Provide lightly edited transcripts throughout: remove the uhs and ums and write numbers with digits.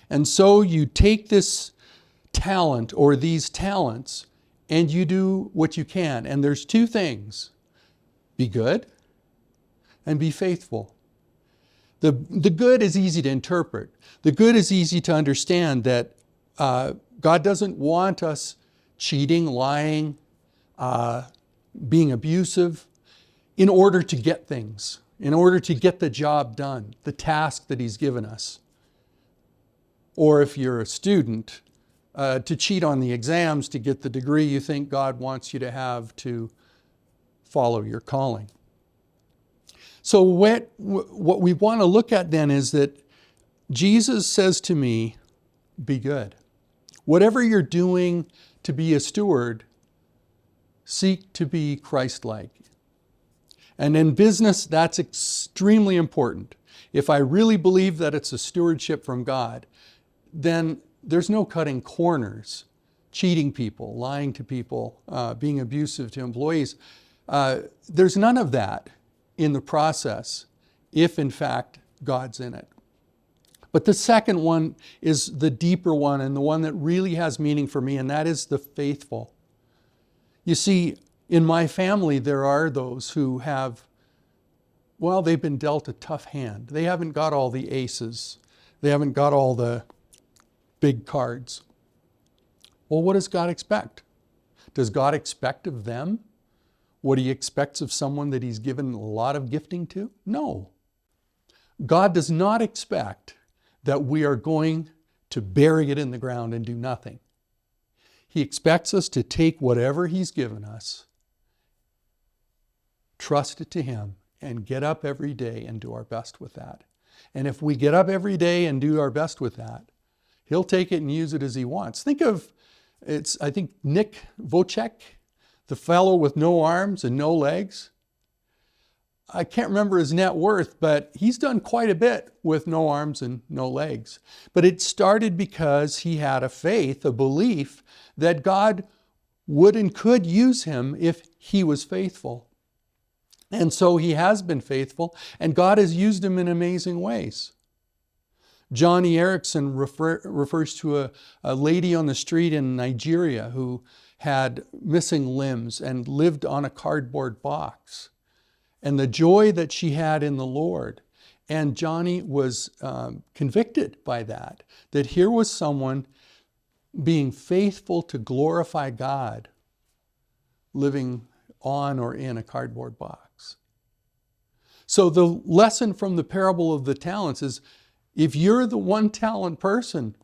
And so you take this talent or these talents and you do what you can. And there's two things: be good and be faithful. The good is easy to interpret. The good is easy to understand, that God doesn't want us cheating, lying, being abusive in order to get things, in order to get the job done, the task that He's given us. Or if you're a student, to cheat on the exams to get the degree you think God wants you to have to follow your calling. So what we want to look at then is that Jesus says to me, be good. Whatever you're doing to be a steward, seek to be Christ-like. And in business, that's extremely important. If I really believe that it's a stewardship from God, then there's no cutting corners, cheating people, lying to people, being abusive to employees. There's none of that in the process, if in fact God's in it. But the second one is the deeper one, and the one that really has meaning for me, and that is the faithful. You see, in my family, there are those who have, well, they've been dealt a tough hand. They haven't got all the aces. They haven't got all the big cards. Well, what does God expect? Does God expect of them what He expects of someone that He's given a lot of gifting to? No. God does not expect that we are going to bury it in the ground and do nothing. He expects us to take whatever He's given us, trust it to Him, and get up every day and do our best with that. And if we get up every day and do our best with that, He'll take it and use it as He wants. Think of, I think Nick Vujicic, the fellow with no arms and no legs. I can't remember his net worth, but he's done quite a bit with no arms and no legs. But it started because he had a faith, a belief that God would and could use him if he was faithful. And so he has been faithful, and God has used him in amazing ways. Johnny Erickson refers to a lady on the street in Nigeria who had missing limbs and lived on a cardboard box, and the joy that she had in the Lord. And Johnny was convicted by that here was someone being faithful to glorify God, living on or in a cardboard box. So the lesson from the parable of the talents is, if you're the one talent person,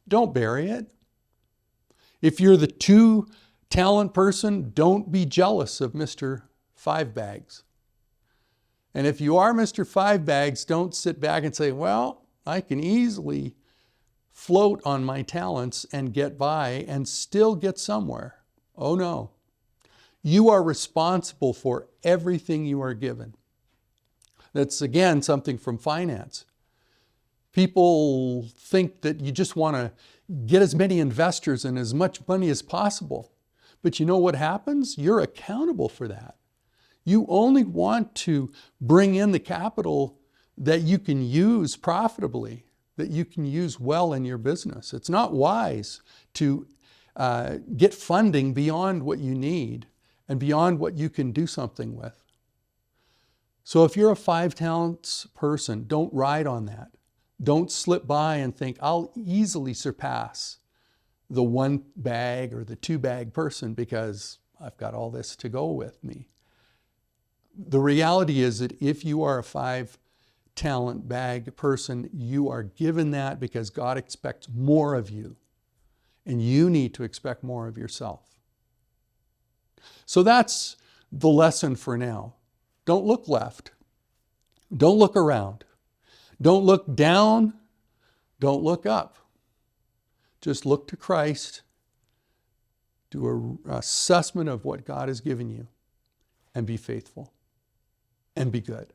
don't bury it. If you're the 2 talent person, don't be jealous of Mr. 5 bags. And if you are Mr. 5 bags, don't sit back and say, well, I can easily float on my talents and get by and still get somewhere. Oh no. You are responsible for everything you are given. That's again something from finance. People think that you just want to get as many investors and as much money as possible. But you know what happens? You're accountable for that. You only want to bring in the capital that you can use profitably, that you can use well in your business. It's not wise to get funding beyond what you need and beyond what you can do something with. So if you're a 5 talents person, don't ride on that. Don't slip by and think, I'll easily surpass the 1 bag or the 2 bag person because I've got all this to go with me. The reality is that if you are a 5 talent bag person, you are given that because God expects more of you, and you need to expect more of yourself. So that's the lesson for now. Don't look left. Don't look around. Don't look down. Don't look up. Just look to Christ. Do an assessment of what God has given you and be faithful and be good.